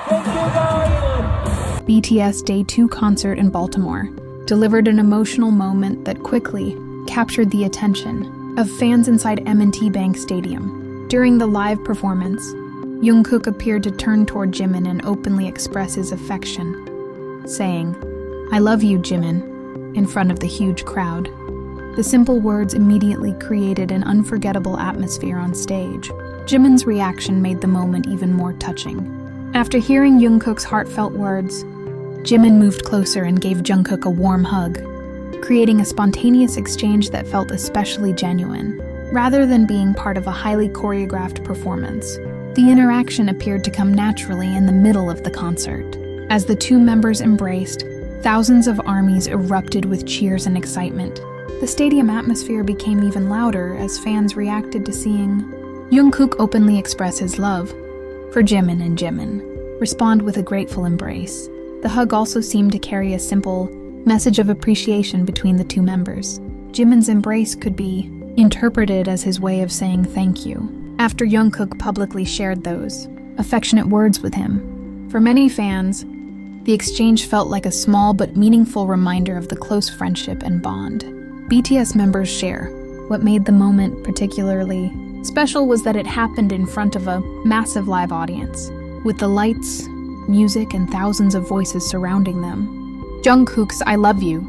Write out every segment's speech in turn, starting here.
Thank you, guys. BTS Day 2 concert in Baltimore delivered an emotional moment that quickly captured the attention of fans inside M&T Bank Stadium. During the live performance, Jungkook appeared to turn toward Jimin and openly express his affection, saying, "I love you, Jimin," in front of the huge crowd. The simple words immediately created an unforgettable atmosphere on stage. Jimin's reaction made the moment even more touching. After hearing Jungkook's heartfelt words, Jimin moved closer and gave Jungkook a warm hug, creating a spontaneous exchange that felt especially genuine. Rather than being part of a highly choreographed performance, the interaction appeared to come naturally in the middle of the concert. As the two members embraced, thousands of ARMYs erupted with cheers and excitement. The stadium atmosphere became even louder as fans reacted to seeing Jungkook openly express his love for Jimin and Jimin respond with a grateful embrace. The hug also seemed to carry a simple message of appreciation between the two members. Jimin's embrace could be interpreted as his way of saying thank you, after Jungkook publicly shared those affectionate words with him. For many fans, the exchange felt like a small but meaningful reminder of the close friendship and bond BTS members share. What made the moment particularly special was that it happened in front of a massive live audience, with the lights, music, and thousands of voices surrounding them. Jungkook's "I love you"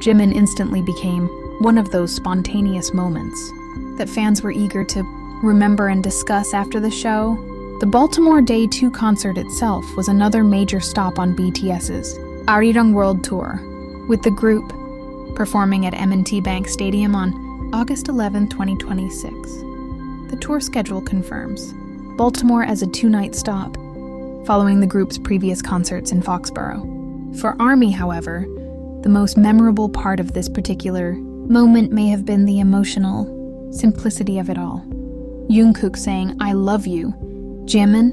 Jimin instantly became one of those spontaneous moments that fans were eager to remember and discuss after the show. The Baltimore Day 2 concert itself was another major stop on BTS's Erupting World Tour, with the group performing at M&T Bank Stadium on August 11, 2026. The tour schedule confirms Baltimore as a 2-night stop, following the group's previous concerts in Foxborough. For ARMY, however, the most memorable part of this particular moment may have been the emotional simplicity of it all. Jungkook saying, "I love you, Jimin,"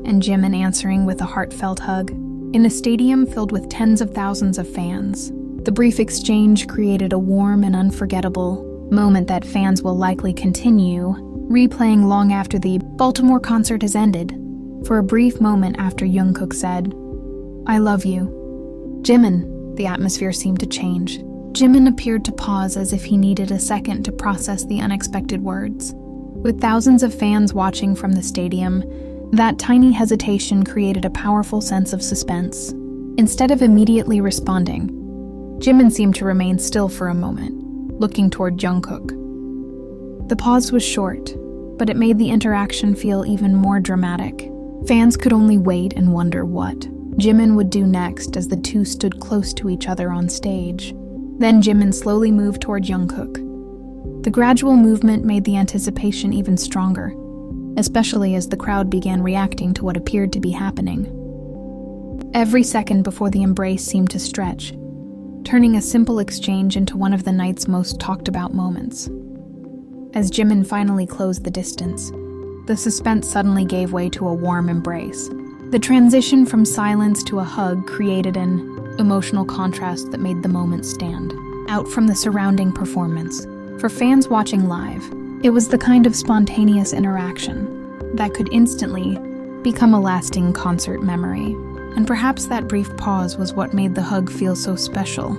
and Jimin answering with a heartfelt hug. In a stadium filled with tens of thousands of fans, the brief exchange created a warm and unforgettable moment that fans will likely continue replaying long after the Baltimore concert has ended. For a brief moment after Jungkook said, "I love you, Jimin," the atmosphere seemed to change. Jimin appeared to pause as if he needed a second to process the unexpected words. With thousands of fans watching from the stadium, that tiny hesitation created a powerful sense of suspense. Instead of immediately responding, Jimin seemed to remain still for a moment, looking toward Jungkook. The pause was short, but it made the interaction feel even more dramatic. Fans could only wait and wonder what Jimin would do next as the two stood close to each other on stage. Then Jimin slowly moved toward Jungkook. The gradual movement made the anticipation even stronger, especially as the crowd began reacting to what appeared to be happening. Every second before the embrace seemed to stretch, turning a simple exchange into one of the night's most talked about moments. As Jimin finally closed the distance, the suspense suddenly gave way to a warm embrace. The transition from silence to a hug created an emotional contrast that made the moment stand out from the surrounding performance. For fans watching live, it was the kind of spontaneous interaction that could instantly become a lasting concert memory. And perhaps that brief pause was what made the hug feel so special.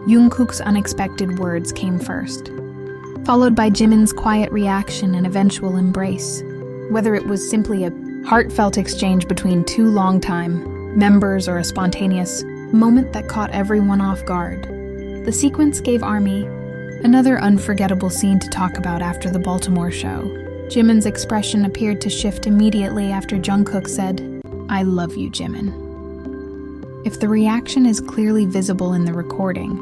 Jungkook's unexpected words came first, followed by Jimin's quiet reaction and eventual embrace. Whether it was simply a heartfelt exchange between two longtime members or a spontaneous moment that caught everyone off guard, the sequence gave ARMY another unforgettable scene to talk about after the Baltimore show. Jimin's expression appeared to shift immediately after Jungkook said, "I love you, Jimin." If the reaction is clearly visible in the recording,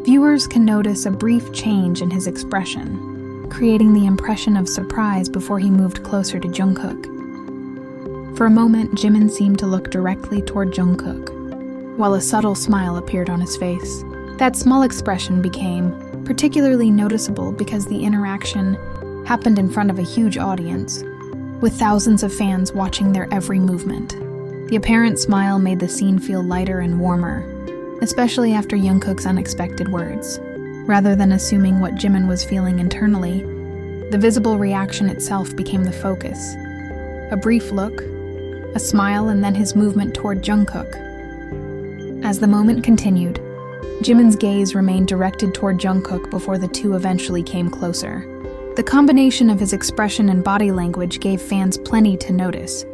viewers can notice a brief change in his expression, creating the impression of surprise before he moved closer to Jungkook. For a moment, Jimin seemed to look directly toward Jungkook, while a subtle smile appeared on his face. That small expression became particularly noticeable because the interaction happened in front of a huge audience, with thousands of fans watching their every movement. The apparent smile made the scene feel lighter and warmer, especially after Jungkook's unexpected words. Rather than assuming what Jimin was feeling internally, the visible reaction itself became the focus. A brief look, a smile, and then his movement toward Jungkook. As the moment continued, Jimin's gaze remained directed toward Jungkook before the two eventually came closer. The combination of his expression and body language gave fans plenty to notice,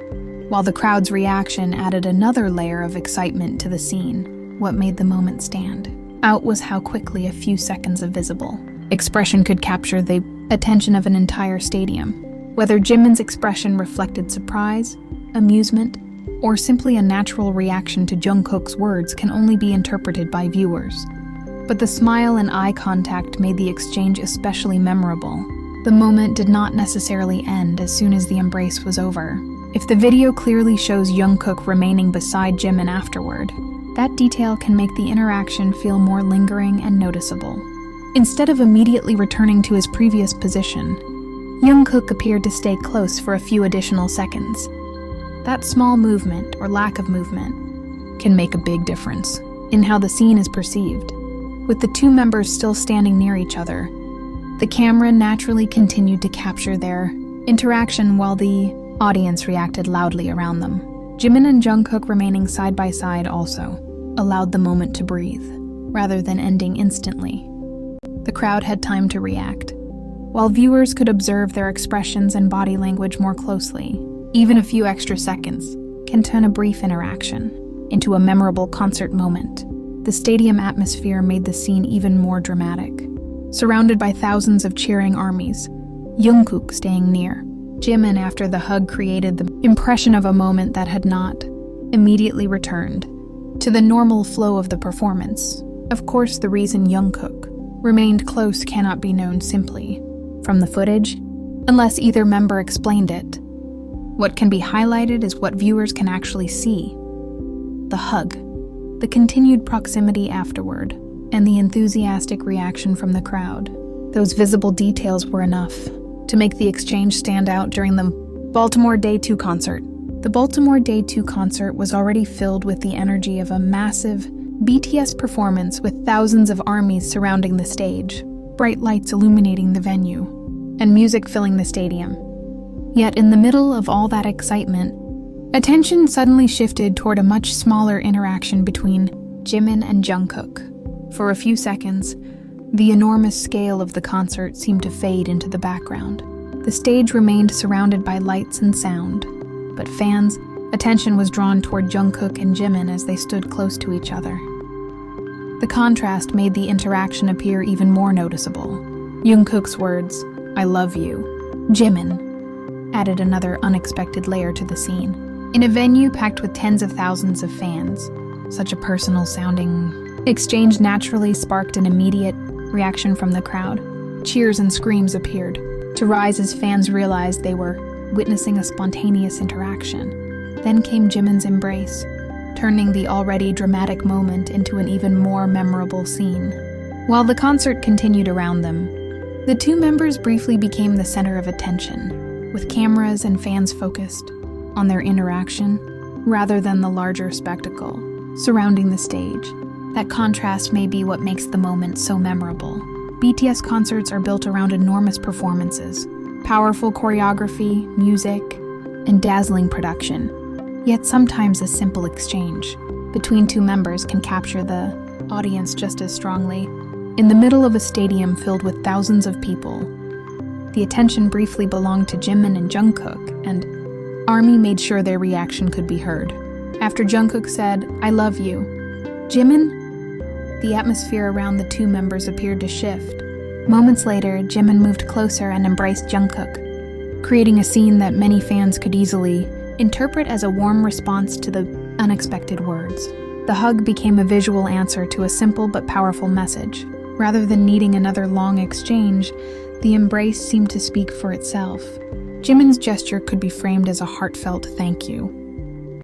while the crowd's reaction added another layer of excitement to the scene. What made the moment stand out was how quickly a few seconds of visible expression could capture the attention of an entire stadium. Whether Jimin's expression reflected surprise, amusement, or simply a natural reaction to Jungkook's words can only be interpreted by viewers. But the smile and eye contact made the exchange especially memorable. The moment did not necessarily end as soon as the embrace was over. If the video clearly shows Jungkook remaining beside Jimin afterward, that detail can make the interaction feel more lingering and noticeable. Instead of immediately returning to his previous position, Jungkook appeared to stay close for a few additional seconds. That small movement, or lack of movement, can make a big difference in how the scene is perceived. With the two members still standing near each other, the camera naturally continued to capture their interaction while the audience reacted loudly around them. Jimin and Jungkook remaining side by side also allowed the moment to breathe, rather than ending instantly. The crowd had time to react, while viewers could observe their expressions and body language more closely. Even a few extra seconds can turn a brief interaction into a memorable concert moment. The stadium atmosphere made the scene even more dramatic. Surrounded by thousands of cheering armies, Jungkook staying near Jimin after the hug created the impression of a moment that had not immediately returned to the normal flow of the performance. Of course, the reason Jungkook remained close cannot be known simply from the footage, unless either member explained it. What can be highlighted is what viewers can actually see: the hug, the continued proximity afterward, and the enthusiastic reaction from the crowd. Those visible details were enough to make the exchange stand out during the Baltimore Day 2 concert. The Baltimore Day 2 concert was already filled with the energy of a massive BTS performance with thousands of armies surrounding the stage, bright lights illuminating the venue, and music filling the stadium. Yet in the middle of all that excitement, attention suddenly shifted toward a much smaller interaction between Jimin and Jungkook. For a few seconds, the enormous scale of the concert seemed to fade into the background. The stage remained surrounded by lights and sound, but fans' attention was drawn toward Jungkook and Jimin as they stood close to each other. The contrast made the interaction appear even more noticeable. Jungkook's words, "I love you, Jimin," added another unexpected layer to the scene. In a venue packed with tens of thousands of fans, such a personal-sounding exchange naturally sparked an immediate reaction from the crowd. Cheers and screams appeared to rise as fans realized they were witnessing a spontaneous interaction. Then came Jimin's embrace, turning the already dramatic moment into an even more memorable scene. While the concert continued around them, the two members briefly became the center of attention, with cameras and fans focused on their interaction rather than the larger spectacle surrounding the stage. That contrast may be what makes the moment so memorable. BTS concerts are built around enormous performances, powerful choreography, music, and dazzling production. Yet sometimes a simple exchange between two members can capture the audience just as strongly. In the middle of a stadium filled with thousands of people, the attention briefly belonged to Jimin and Jungkook, and ARMY made sure their reaction could be heard. After Jungkook said, "I love you, Jimin," the atmosphere around the two members appeared to shift. Moments later, Jimin moved closer and embraced Jungkook, creating a scene that many fans could easily interpret as a warm response to the unexpected words. The hug became a visual answer to a simple but powerful message. Rather than needing another long exchange, the embrace seemed to speak for itself. Jimin's gesture could be framed as a heartfelt thank you,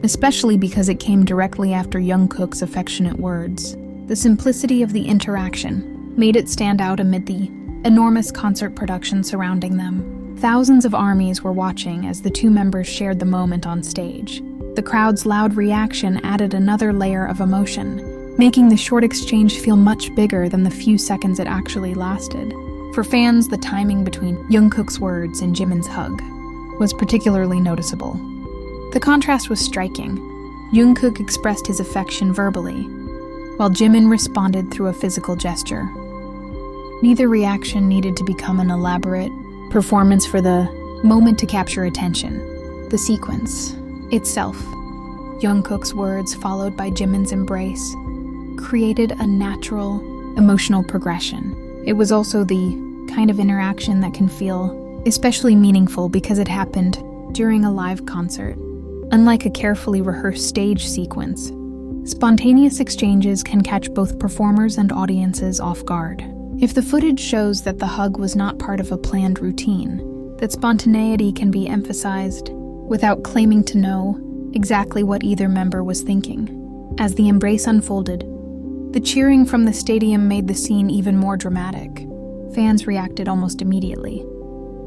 especially because it came directly after Jungkook's affectionate words. The simplicity of the interaction made it stand out amid the enormous concert production surrounding them. Thousands of armies were watching as the two members shared the moment on stage. The crowd's loud reaction added another layer of emotion, making the short exchange feel much bigger than the few seconds it actually lasted. For fans, the timing between Jungkook's words and Jimin's hug was particularly noticeable. The contrast was striking. Jungkook expressed his affection verbally, while Jimin responded through a physical gesture. Neither reaction needed to become an elaborate performance for the moment to capture attention. The sequence itself, Jungkook's words followed by Jimin's embrace, created a natural, emotional progression. It was also the kind of interaction that can feel especially meaningful because it happened during a live concert. Unlike a carefully rehearsed stage sequence, spontaneous exchanges can catch both performers and audiences off guard. If the footage shows that the hug was not part of a planned routine, that spontaneity can be emphasized without claiming to know exactly what either member was thinking. As the embrace unfolded, the cheering from the stadium made the scene even more dramatic. Fans reacted almost immediately,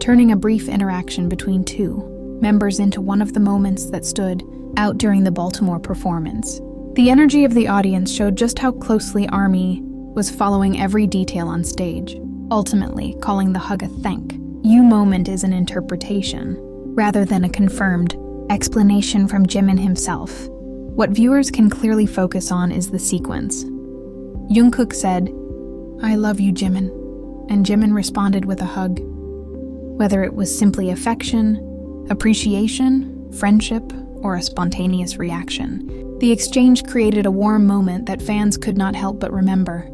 turning a brief interaction between two members into one of the moments that stood out during the Baltimore performance. The energy of the audience showed just how closely ARMY was following every detail on stage, ultimately calling the hug a thank you moment is an interpretation, rather than a confirmed explanation from Jimin himself. What viewers can clearly focus on is the sequence. Jungkook said, "I love you, Jimin," and Jimin responded with a hug. Whether it was simply affection, appreciation, friendship, or a spontaneous reaction, the exchange created a warm moment that fans could not help but remember.